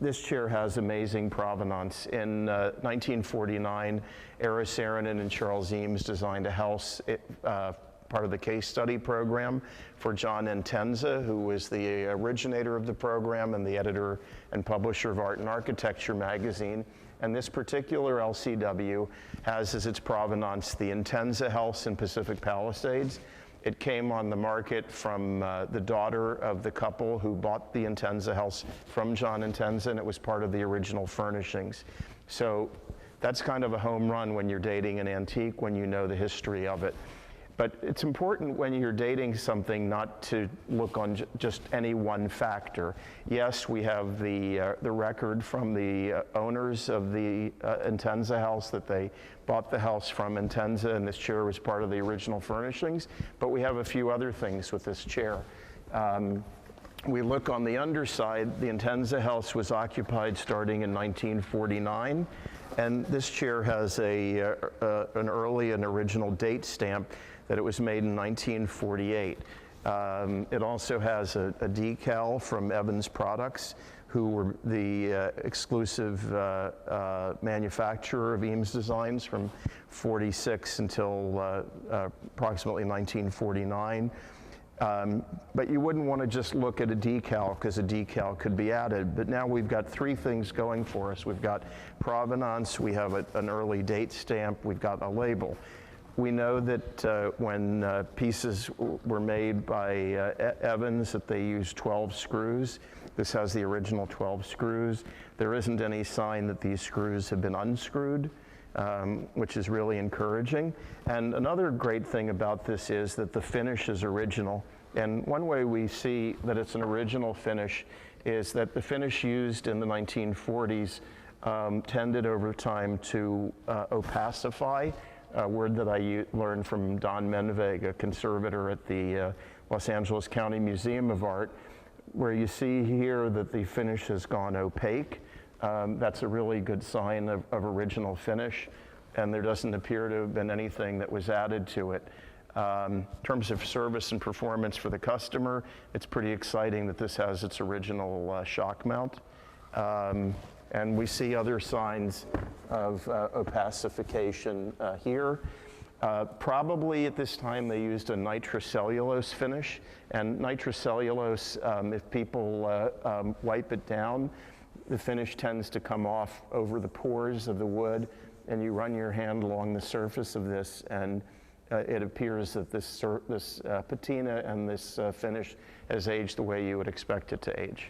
This chair has amazing provenance. In 1949, Eero, Saarinen, and Charles Eames designed a house, part of the case study program for John Entenza, who was the originator of the program and the editor and publisher of Art and Architecture magazine. And this particular LCW has as its provenance the Entenza House in Pacific Palisades. It came on the market from the daughter of the couple who bought the Entenza House from John Entenza, and it was part of the original furnishings. So that's kind of a home run when you're dating an antique, when you know the history of it. But it's important when you're dating something not to look on just any one factor. Yes, we have the record from the owners of the Entenza House that they bought the house from Entenza, and this chair was part of the original furnishings. But we have a few other things with this chair. We look on the underside. The Entenza House was occupied starting in 1949, and this chair has an early and original date stamp that it was made in 1948. It also has a decal from Evans Products, who were the exclusive manufacturer of Eames designs from 46 until approximately 1949. But you wouldn't want to just look at a decal, because a decal could be added. But now we've got three things going for us. We've got provenance, we have an early date stamp, we've got a label. We know that when pieces were made by Evans, that they used 12 screws. This has the original 12 screws. There isn't any sign that these screws have been unscrewed, which is really encouraging. And another great thing about this is that the finish is original. And one way we see that it's an original finish is that the finish used in the 1940s tended over time to opacify, a word that I learned from Don Menveg, a conservator at the Los Angeles County Museum of Art, where you see here that the finish has gone opaque. That's a really good sign of original finish, and there doesn't appear to have been anything that was added to it. In terms of service and performance for the customer, it's pretty exciting that this has its original shock mount. And we see other signs of opacification here. Probably at this time they used a nitrocellulose finish, and nitrocellulose, if people wipe it down, the finish tends to come off over the pores of the wood, and you run your hand along the surface of this, and it appears that this patina and this finish has aged the way you would expect it to age.